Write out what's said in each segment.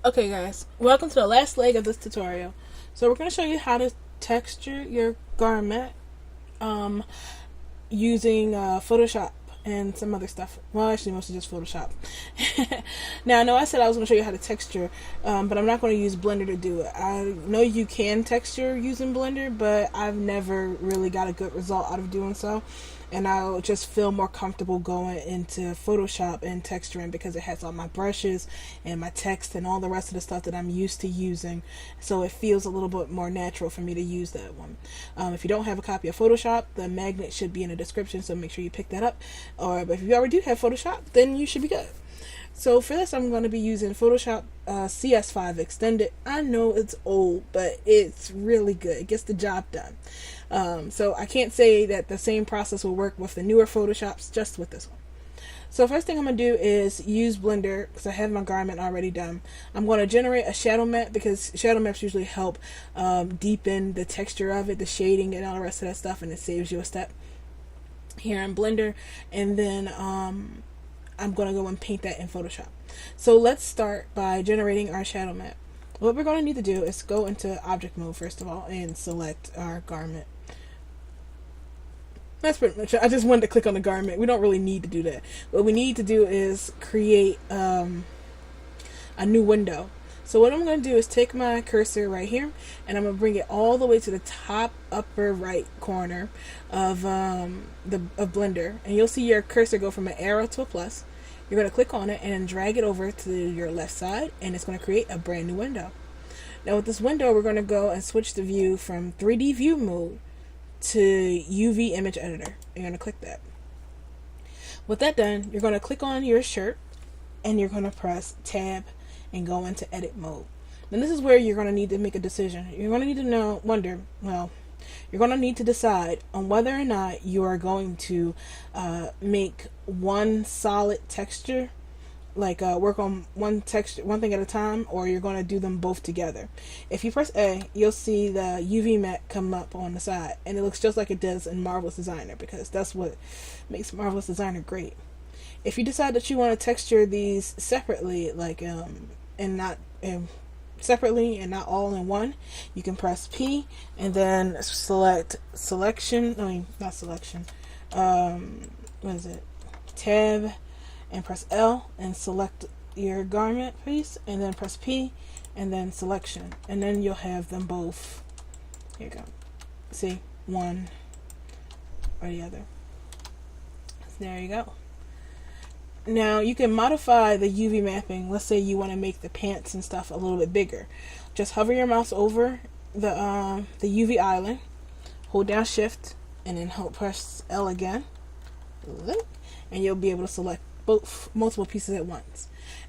Okay guys, welcome to the last leg of this tutorial. So we're going to show you how to texture your garment um, using Photoshop and some other stuff. Well, actually mostly just Photoshop. Now I know I said I was going to show you how to texture, but I'm not going to use Blender to do it. I know you can texture using Blender, but I've never really got a good result out of doing so. And I'll just feel more comfortable going into Photoshop and texturing because it has all my brushes and my text and all the rest of the stuff that I'm used to using, so it feels a little bit more natural for me to use that one. If you don't have a copy of Photoshop, the magnet should be in the description, so make sure you pick that up. But if you already do have Photoshop, then you should be good. So for this, I'm going to be using Photoshop CS5 Extended. I know it's old, but it's really good. It gets the job done. So I can't say that the same process will work with the newer Photoshops, just with this one. So first thing I'm going to do is use Blender, because I have my garment already done. I'm going to generate a shadow map, because shadow maps usually help deepen the texture of it, the shading and all the rest of that stuff, and it saves you a step here in Blender. And then I'm going to go and paint that in Photoshop. So let's start by generating our shadow map. What we're going to need to do is go into object mode first of all and select our garment. That's pretty much it. I just wanted to click on the garment. We don't really need to do that. What we need to do is create a new window. So what I'm going to do is take my cursor right here, and I'm going to bring it all the way to the top upper right corner of Blender, and you'll see your cursor go from an arrow to a plus. You're going to click on it and then drag it over to your left side, and it's going to create a brand new window. Now with this window, we're going to go and switch the view from 3D view mode to UV image editor. You're going to click that. With that done, you're going to click on your shirt, and you're going to press tab and go into edit mode. Then this is where you're going to need to make a decision. You're going to need to you're going to need to decide on whether or not you are going to make one solid texture, like work on one thing at a time, or you're going to do them both together. If you press A, you'll see the UV mat come up on the side, and it looks just like it does in Marvelous Designer, because that's what makes Marvelous Designer great. If you decide that you want to texture these separately, separately and not all in one, you can press P and then tab and press L and select your garment piece, and then press P and then selection, and then you'll have them both. Here you go. See, one or the other. There you go. Now you can modify the UV mapping. Let's say you want to make the pants and stuff a little bit bigger. Just hover your mouse over the UV island, hold down shift, and then press L again, and you'll be able to select multiple pieces at once.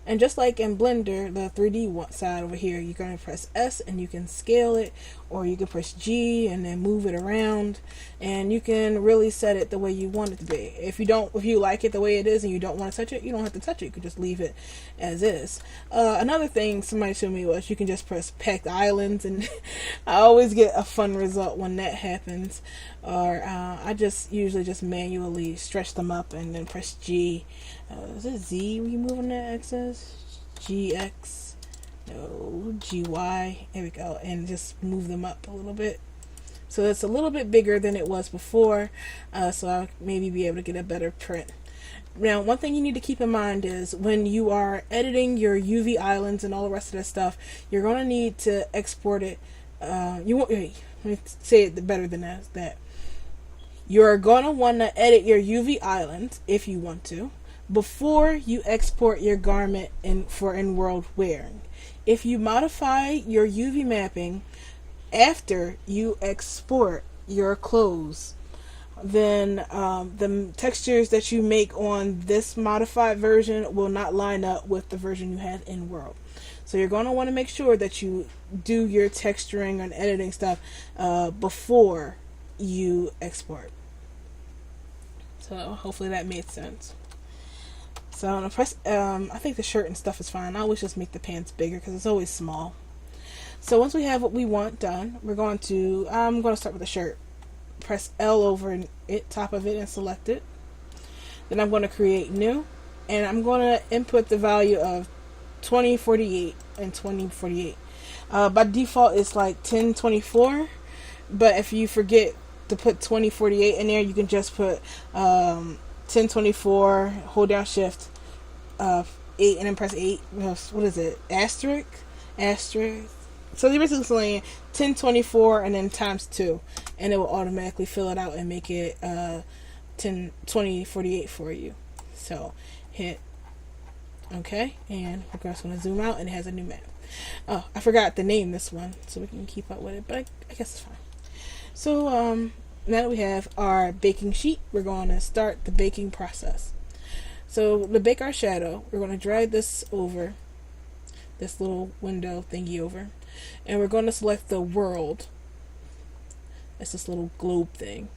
And just like in Blender, the 3D side over here, you're going to press S and you can scale it, or you can press G and then move it around, and you can really set it the way you want it to be. If you like it the way it is and you don't want to touch it, you don't have to touch it. You can just leave it as is. Another thing somebody showed me was you can just press packed islands, and I always get a fun result when that happens. Or I just usually just manually stretch them up and then press G. Is it Z removing the X's? GX? No, GY. There we go. And just move them up a little bit. So it's a little bit bigger than it was before. So I'll maybe be able to get a better print. Now, one thing you need to keep in mind is when you are editing your UV islands and all the rest of that stuff, you're going to need to export it. Let me say it better than that. You're going to want to edit your UV islands, if you want to, before you export your garment for in-world wearing. If you modify your UV mapping after you export your clothes, then the textures that you make on this modified version will not line up with the version you had in world. So you're going to want to make sure that you do your texturing and editing stuff before you export. So hopefully that made sense. So I'm gonna press I think the shirt and stuff is fine. I always just make the pants bigger because it's always small. So once we have what we want done, I'm going to start with the shirt. Press L over top of it and select it. Then I'm going to create new, and I'm going to input the value of 2048 and 2048. By default, it's like 1024, but if you forget to put 2048 in there, you can just put 1024, hold down shift 8, and then press 8. What is it? Asterisk? Asterisk. So you're basically saying 1024 and then times 2, and it will automatically fill it out and make it 2048 for you. So hit OK, and we're just going to zoom out, and it has a new map. Oh, I forgot to name this one so we can keep up with it, but I guess it's fine. So now that we have our baking sheet, we're going to start the baking process. So to bake our shadow, we're going to drag this over, this little window thingy over, and we're going to select the world. It's this little globe thing.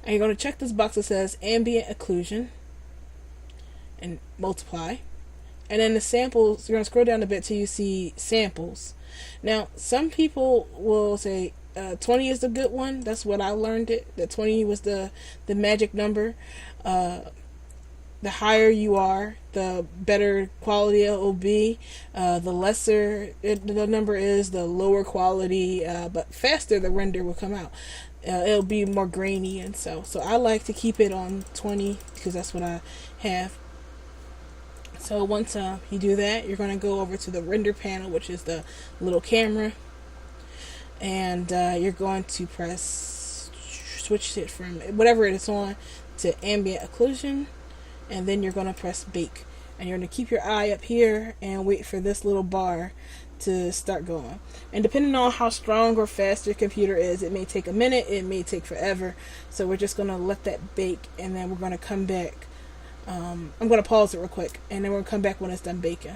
And you're going to check this box that says ambient occlusion and multiply. And then the samples, you're going to scroll down a bit till you see samples. Now, some people will say 20 is the good one. That's what I learned it. That 20 was the magic number. The higher you are, the better quality it will be. The lesser the number is, the lower quality, but faster the render will come out. It'll be more grainy and so I like to keep it on 20 because that's what I have. So once you do that, you're going to go over to the render panel, which is the little camera, and you're going to switch it from whatever it is on to ambient occlusion, and then you're going to press bake, and you're going to keep your eye up here and wait for this little bar to start going. And depending on how strong or fast your computer is, it may take a minute, it may take forever. So we're just going to let that bake, and then we're going to come back. I'm going to pause it real quick, and then we'll come back when it's done baking.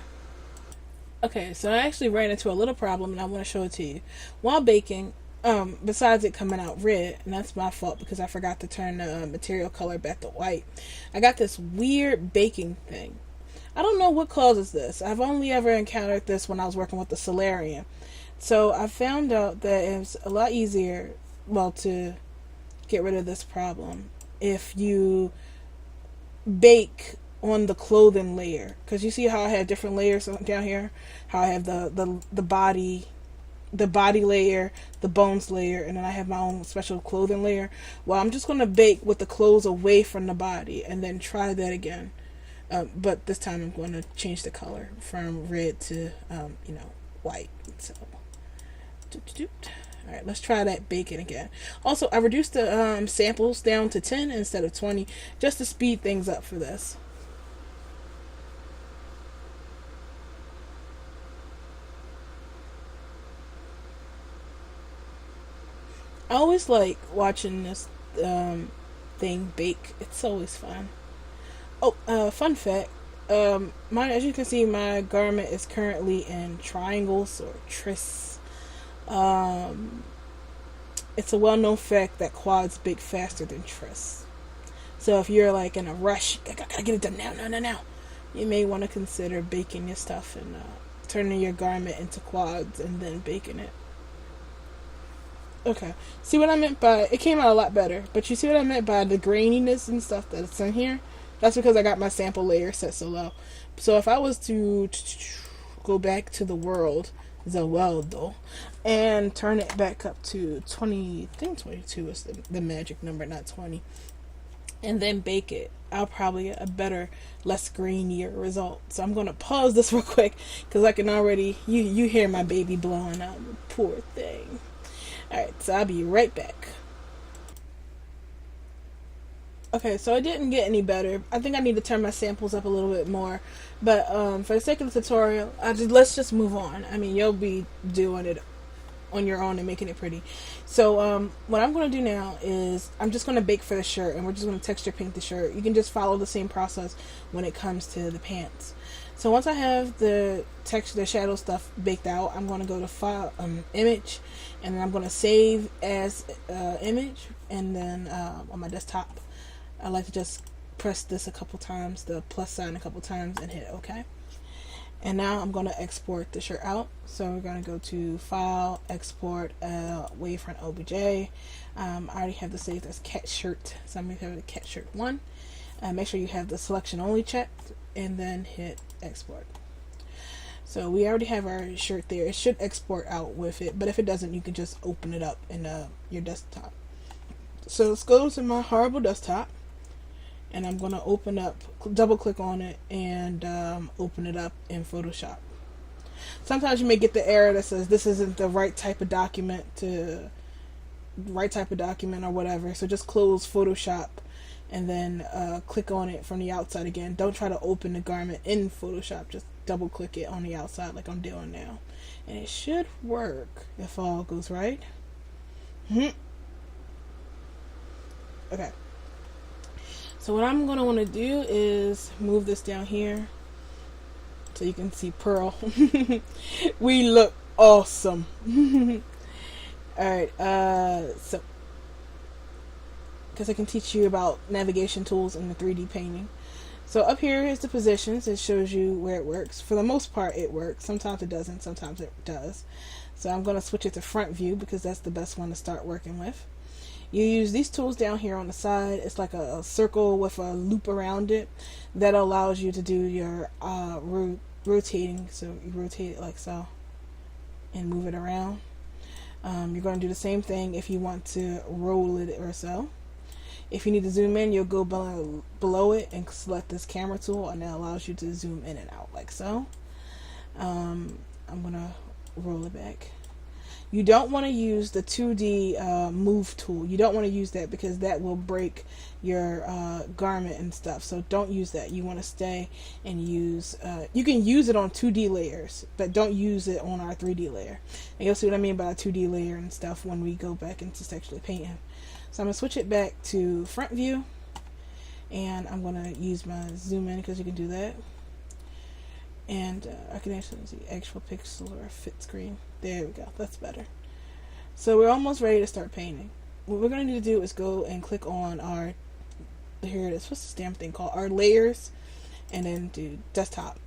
Okay, so I actually ran into a little problem, and I want to show it to you. While baking, besides it coming out red, and that's my fault because I forgot to turn the material color back to white, I got this weird baking thing. I don't know what causes this. I've only ever encountered this when I was working with the Solarian. So I found out that it's a lot easier, to get rid of this problem if you bake on the clothing layer, because you see how I have different layers down here, how I have the body layer, the bones layer, and then I have my own special clothing layer. Well, I'm just going to bake with the clothes away from the body and then try that again, but this time I'm going to change the color from red to white. So alright, let's try that baking again. Also, I reduced the samples down to 10 instead of 20 just to speed things up for this. I always like watching this thing bake. It's always fun. Oh, fun fact. As you can see, my garment is currently in triangles or tris. It's a well-known fact that quads bake faster than tris. So if you're like in a rush, I gotta get it done now, you may want to consider baking your stuff and turning your garment into quads and then baking it. Okay, see what I meant by, it came out a lot better, but you see what I meant by the graininess and stuff that's in here? That's because I got my sample layer set so low. So if I was to go back to the world, and turn it back up to 20, I think 22 is the magic number, not 20, and then bake it, I'll probably get a better, less grainier result. So I'm going to pause this real quick because I can already, you hear my baby blowing up. Poor thing. Alright, so I'll be right back. Okay, so it didn't get any better. I think I need to turn my samples up a little bit more. But for the sake of the tutorial, let's just move on. I mean, you'll be doing it on your own and making it pretty. So what I'm going to do now is I'm just going to bake for the shirt, and we're just going to texture paint the shirt. You can just follow the same process when it comes to the pants. So once I have the texture, the shadow stuff baked out, I'm going to go to File, Image, and then I'm going to save as image, and then on my desktop, I like to just press this a couple times, the plus sign a couple times, and hit OK. And now I'm going to export the shirt out. So we're going to go to File, Export, Wavefront OBJ. I already have this saved as cat shirt, so I'm going to have the cat shirt 1. Make sure you have the selection only checked, and then hit Export. So we already have our shirt there. It should export out with it, but if it doesn't, you can just open it up in your desktop. So let's go to my horrible desktop, and I'm going to open up, double click on it, and open it up in Photoshop. Sometimes you may get the error that says this isn't the right type of document or whatever. So just close Photoshop and then click on it from the outside again. Don't try to open the garment in Photoshop. Just double click it on the outside like I'm doing now. And it should work if all goes right. Okay. So what I'm going to want to do is move this down here so you can see Pearl. We look awesome. Alright, so because I can teach you about navigation tools in the 3D painting. So up here is the positions. It shows you where it works. For the most part it works. Sometimes it doesn't, sometimes it does. So I'm going to switch it to front view because that's the best one to start working with. You use these tools down here on the side. It's like a circle with a loop around it that allows you to do your rotating. So you rotate it like so and move it around. You're going to do the same thing if you want to roll it or so. If you need to zoom in, you'll go below it and select this camera tool, and that allows you to zoom in and out like so. I'm going to roll it back. You don't want to use the 2D move tool. You don't want to use that because that will break your garment and stuff. So don't use that. You want to stay and use, you can use it on 2D layers, but don't use it on our 3D layer. And you'll see what I mean by a 2D layer and stuff when we go back into texture painting. So I'm going to switch it back to front view, and I'm going to use my zoom in because you can do that. And I can actually see actual pixel or fit screen. There we go. That's better. So we're almost ready to start painting. What we're going to need to do is go and click on our, here it is, what's this damn thing called? Our layers, and then do desktop.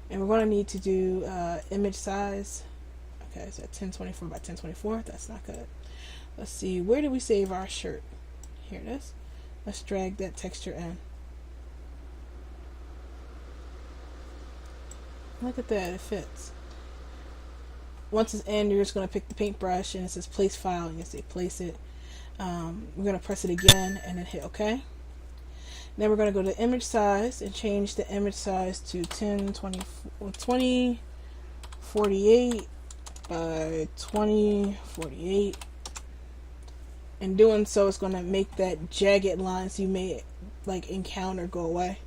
And we're going to need to do image size. Okay, so 1024 by 1024. That's not good. Let's see, where did we save our shirt? Here it is. Let's drag that texture in. Look at that, it fits. Once it's in, you're just going to pick the paintbrush, and it says place file, and you say place it. We're going to press it again and then hit OK. Then we're going to go to image size and change the image size to 2048 by 2048. In doing so, it's going to make that jagged lines you may like encounter go away.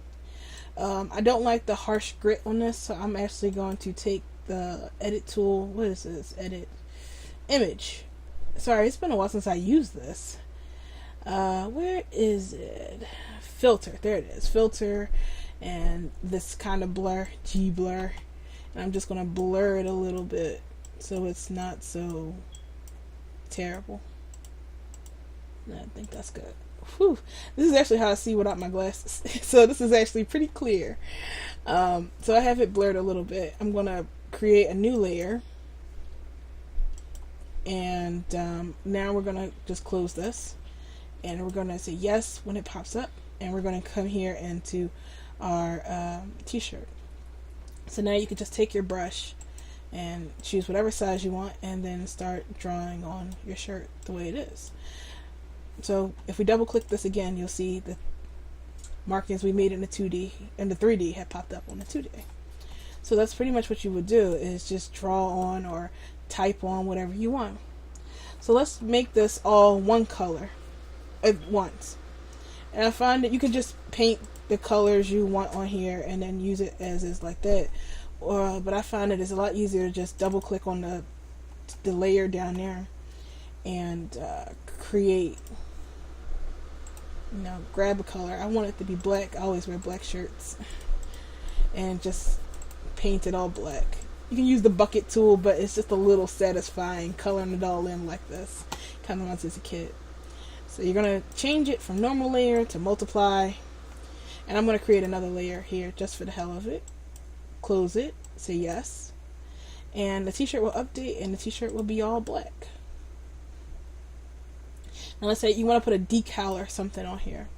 I don't like the harsh grit on this, so I'm actually going to take the edit tool. What is this? Edit image. Sorry, it's been a while since I used this. Where is it? Filter. There it is. Filter, and this kind of blur, G blur. And I'm just going to blur it a little bit so it's not so terrible. I think that's good. Whew. This is actually how I see without my glasses. So this is actually pretty clear. So I have it blurred a little bit. I'm going to create a new layer. And now we're going to just close this. And we're going to say yes when it pops up. And we're going to come here into our t-shirt. So now you can just take your brush and choose whatever size you want and then start drawing on your shirt the way it is. So if we double click this again, you'll see the markings we made in the 2D and the 3D have popped up on the 2D. So that's pretty much what you would do, is just draw on or type on whatever you want. So let's make this all one color at once. And I find that you can just paint the colors you want on here and then use it as is like that. But I find that it's a lot easier to just double click on the layer down there and create, grab a color. I want it to be black. I always wear black shirts. And just paint it all black. You can use the bucket tool, but it's just a little satisfying coloring it all in like this. Kind of reminds me as a kid. So you're going to change it from normal layer to multiply. And I'm going to create another layer here just for the hell of it. Close it. Say yes. And the t-shirt will update and the t-shirt will be all black. Now let's say you want to put a decal or something on here.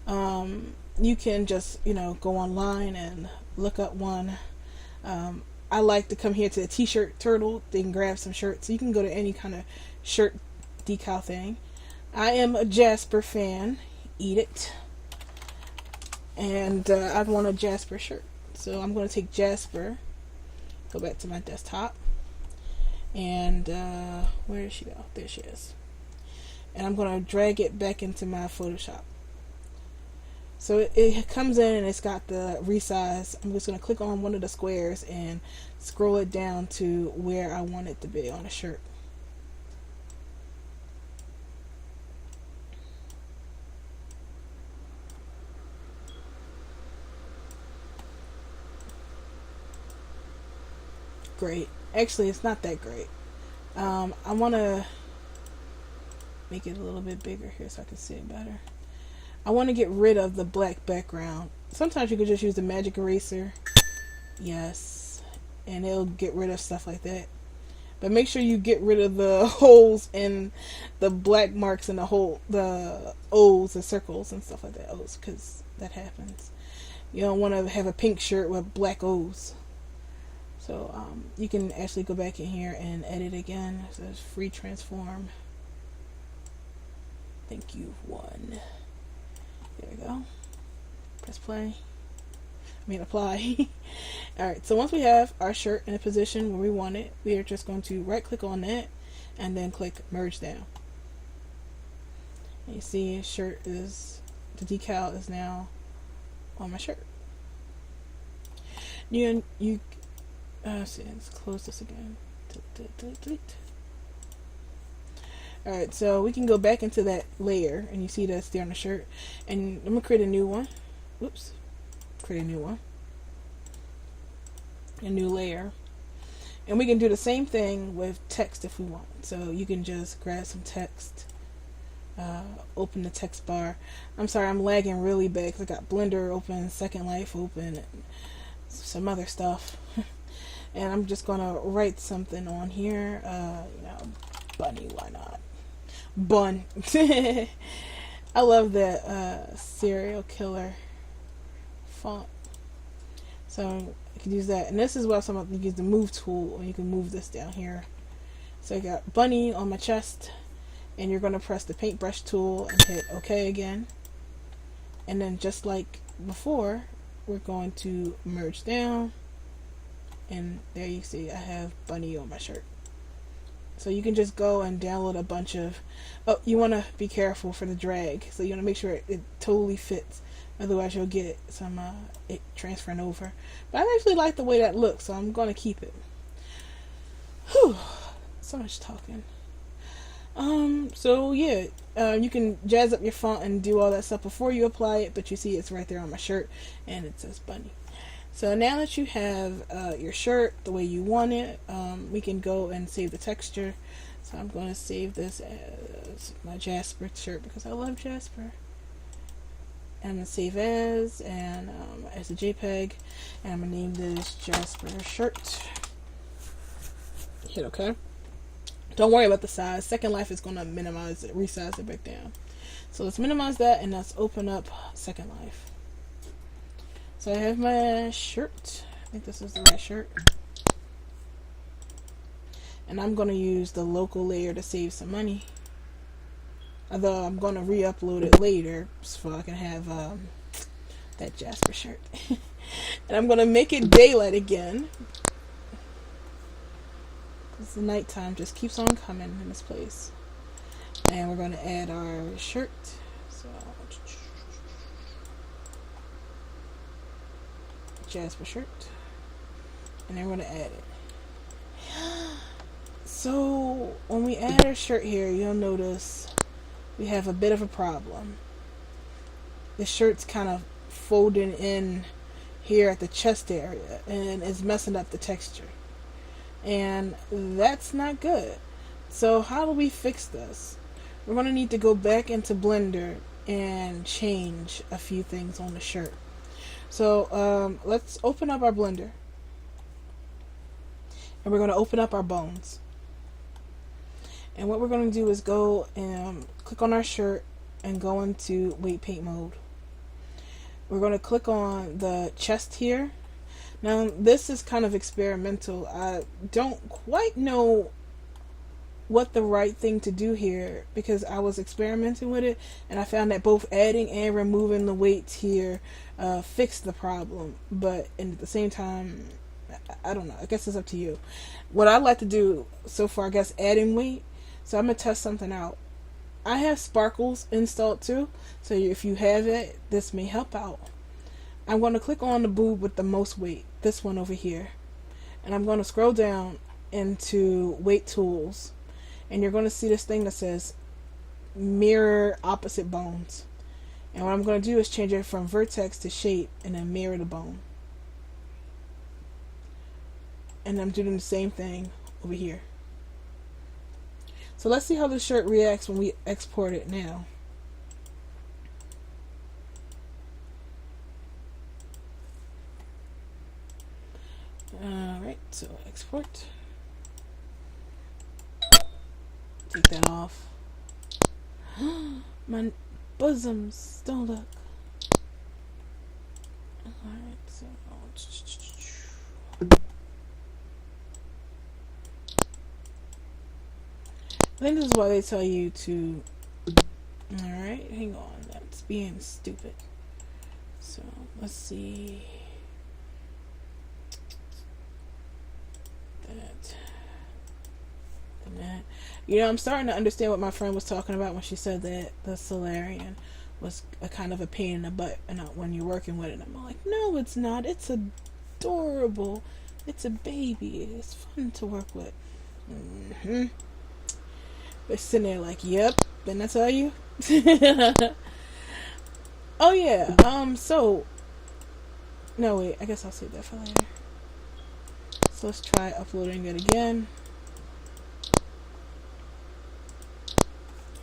You can just, go online and look up one. I I like to come here to the t-shirt turtle, then grab some shirts. So you can go to any kind of shirt decal thing. I am a Jasper fan. Eat it. And I want a Jasper shirt. So I'm going to take Jasper, go back to my desktop, and where did she go? There she is. And I'm going to drag it back into my Photoshop. So it comes in and it's got the resize. I'm just going to click on one of the squares and scroll it down to where I want it to be on a shirt. Great. Actually, it's not that great. I want to make it a little bit bigger here so I can see it better. I want to get rid of the black background. Sometimes you could just use the magic eraser. Yes. And it'll get rid of stuff like that. But make sure you get rid of the holes and the black marks in the hole, the O's, the circles and stuff like that. O's, because that happens. You don't want to have a pink shirt with black O's. So you can actually go back in here and edit again. It says free transform. Thank you, one. There we go. Press play. Apply. Alright, so once we have our shirt in a position where we want it, we are just going to right click on that and then click merge down. And you see shirt is, the decal is now on my shirt. See, let's close this again. Delete. Alright, so we can go back into that layer and you see that's there on the shirt. And I'm going to create a new one. Whoops. Create a new one. A new layer. And we can do the same thing with text if we want. So you can just grab some text. Open the text bar. I'm sorry, I'm lagging really bad because I got Blender open, Second Life open, and some other stuff. And I'm just gonna write something on here. Bunny, why not? Bun. I love that serial killer font. So you can use that. And this is what I'm going to use the move tool, and you can move this down here. So I got bunny on my chest, and you're going to press the paintbrush tool and hit OK again. And then just like before, we're going to merge down. And there you see I have bunny on my shirt. So you can just go and download a bunch of, you want to be careful for the drag, so you want to make sure it totally fits, otherwise you'll get some it transferring over. But I actually like the way that looks, so I'm going to keep it. Whew, so much talking. So yeah, you can jazz up your font and do all that stuff before you apply it, but you see it's right there on my shirt and it says bunny. So now that you have your shirt the way you want it, we can go and save the texture. So I'm going to save this as my Jasper shirt because I love Jasper. And I'm going to save as, and as a JPEG, and I'm going to name this Jasper shirt. Hit OK. Don't worry about the size. Second Life is going to minimize it, resize it back down. So let's minimize that and let's open up Second Life. So I have my shirt. I think this is the right shirt. And I'm going to use the local layer to save some money. Although I'm going to re-upload it later so I can have that Jasper shirt. And I'm going to make it daylight again. Because the nighttime just keeps on coming in this place. And we're going to add our shirt. So Jasper shirt, and then we're going to add it. So when we add our shirt here, you'll notice we have a bit of a problem. The shirt's kind of folding in here at the chest area and it's messing up the texture, and that's not good. So how do we fix this? We're going to need to go back into Blender and change a few things on the shirt. So let's open up our Blender, and we're going to open up our bones. And what we're going to do is go and click on our shirt and go into weight paint mode. We're going to click on the chest here. Now, this is kind of experimental. I don't quite know what the right thing to do here because I was experimenting with it and I found that both adding and removing the weights here fixed the problem. But at the same time, I don't know. I guess it's up to you. What I like to do so far, I guess, adding weight. So I'm going to test something out. I have sparkles installed too. So if you have it, this may help out. I'm going to click on the boob with the most weight, this one over here. And I'm going to scroll down into weight tools. And you're going to see this thing that says mirror opposite bones. And what I'm going to do is change it from vertex to shape and then mirror the bone. And I'm doing the same thing over here. So let's see how the shirt reacts when we export it now. Alright, so export. Take that off. My bosoms, don't look. Alright, so I think this is why they tell you to. Alright, hang on, that's being stupid. So let's see. That. You know, I'm starting to understand what my friend was talking about when she said that the Solarian was a kind of a pain in the butt when you're working with it. I'm like, no, it's not. It's adorable. It's a baby. It's fun to work with. But sitting there like, yep, didn't I tell you? Oh yeah. So no wait, I guess I'll save that for later. So let's try uploading it again.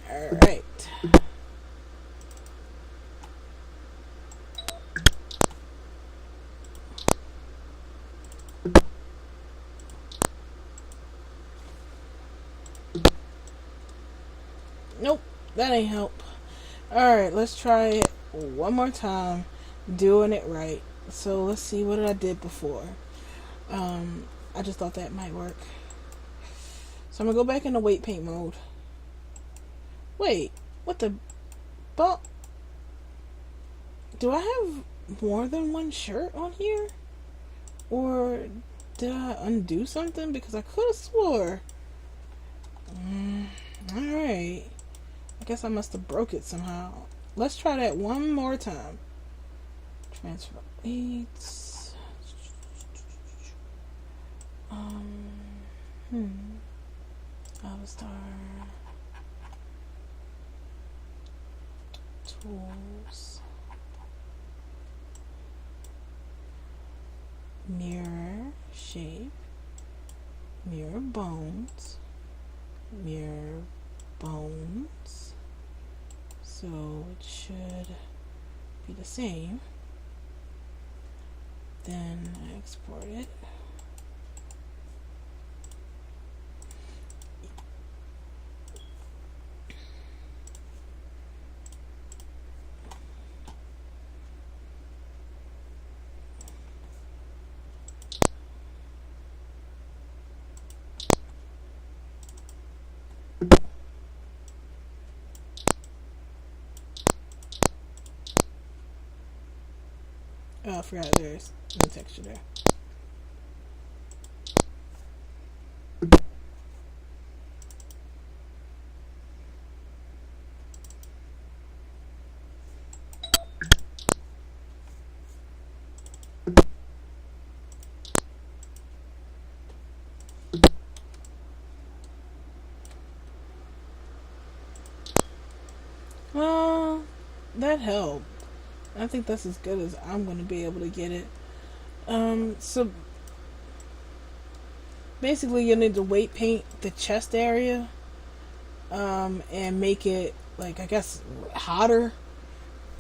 Alright. Nope, that ain't help. Alright, let's try it one more time, doing it right. So let's see what I did before. I just thought that might work. So I'm gonna go back into weight paint mode. Wait, what the ball? Do I have more than one shirt on here? Or did I undo something? Because I could have swore. Alright. I guess I must have broke it somehow. Let's try that one more time. Transfer weights. Avastar. Tools. Mirror shape. Mirror bones. Mirror bones. So it should be the same. Then I export it. Oh, I forgot there's no texture there. Well, that helped. I think that's as good as I'm going to be able to get it. So basically you'll need to weight paint the chest area and make it, like, I guess hotter.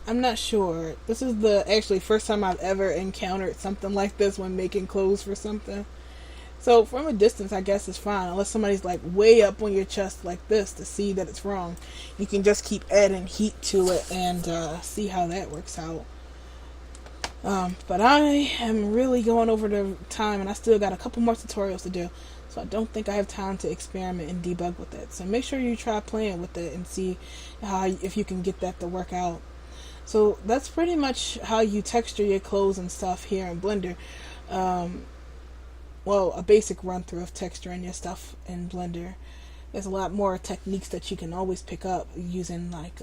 I'm not sure. This is the actually first time I've ever encountered something like this when making clothes for something. So from a distance, I guess it's fine, unless somebody's like way up on your chest like this to see that it's wrong. You can just keep adding heat to it and see how that works out. But I am really going over the time, and I still got a couple more tutorials to do. So I don't think I have time to experiment and debug with it. So make sure you try playing with it and see if you can get that to work out. So that's pretty much how you texture your clothes and stuff here in Blender. Well, a basic run through of texturing your stuff in Blender. There's a lot more techniques that you can always pick up using, like,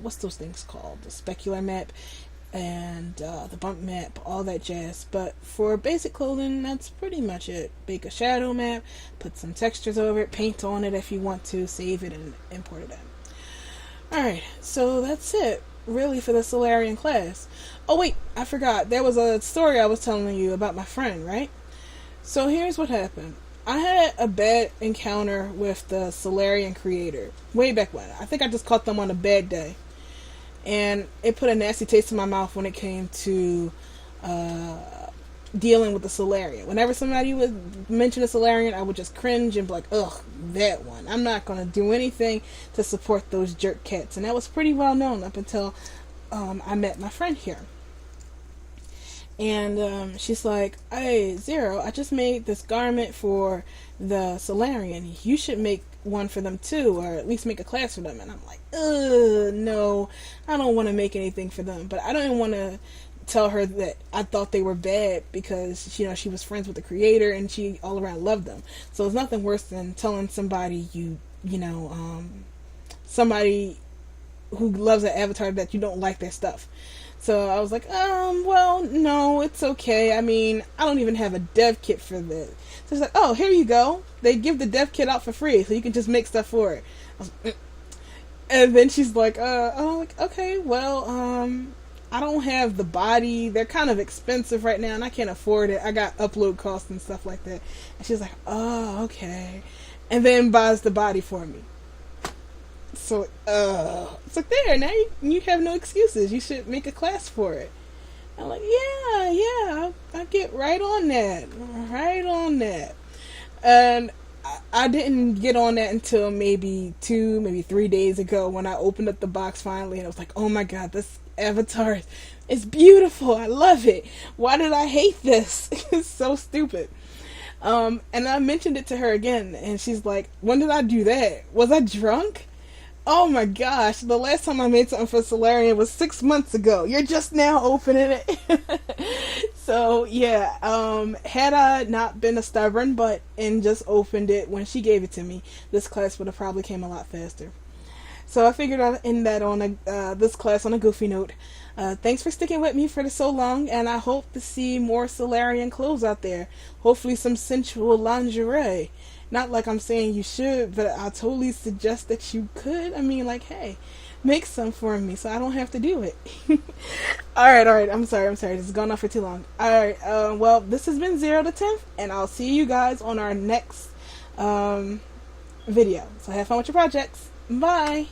what's those things called? The specular map and the bump map, all that jazz. But for basic clothing, that's pretty much it. Make a shadow map, put some textures over it, paint on it if you want to, save it and import it in. Alright, so that's it, really, for the Solarian class. Oh wait, I forgot. There was a story I was telling you about my friend, right? So here's what happened. I had a bad encounter with the Solarian creator way back when. I think I just caught them on a bad day. And it put a nasty taste in my mouth when it came to dealing with the Solarian. Whenever somebody would mention a Solarian, I would just cringe and be like, ugh, that one. I'm not going to do anything to support those jerk cats. And that was pretty well known up until I met my friend here. And she's like, hey, Zero, I just made this garment for the Solarian. You should make one for them too, or at least make a class for them. And I'm like, no, I don't want to make anything for them. But I don't want to tell her that I thought they were bad because, she was friends with the creator and she all around loved them. So it's nothing worse than telling somebody somebody who loves an avatar that you don't like their stuff. So I was like, well, no, it's okay. I mean, I don't even have a dev kit for this. So it's like, oh, here you go. They give the dev kit out for free, so you can just make stuff for it. I was like, and then she's like, okay, well, I don't have the body. They're kind of expensive right now, and I can't afford it. I got upload costs and stuff like that. And she's like, oh, okay. And then buys the body for me. So, it's like, there, now you have no excuses. You should make a class for it. I'm like, yeah, I'll get right on that. And I didn't get on that until maybe 3 days ago when I opened up the box finally, and I was like, oh my god, this avatar is beautiful. I love it. Why did I hate this? It's so stupid. And I mentioned it to her again, and she's like, when did I do that? Was I drunk? Oh my gosh, the last time I made something for Solarian was 6 months ago. You're just now opening it. So, yeah, had I not been a stubborn butt and just opened it when she gave it to me, this class would have probably came a lot faster. So I figured I'd end that on this class on a goofy note. Thanks for sticking with me for so long, and I hope to see more Solarian clothes out there. Hopefully some sensual lingerie. Not like I'm saying you should, but I totally suggest that you could. I mean, like, hey, make some for me so I don't have to do it. Alright, I'm sorry. This has gone on for too long. Alright, well, this has been 0 to 10th, and I'll see you guys on our next video. So have fun with your projects. Bye!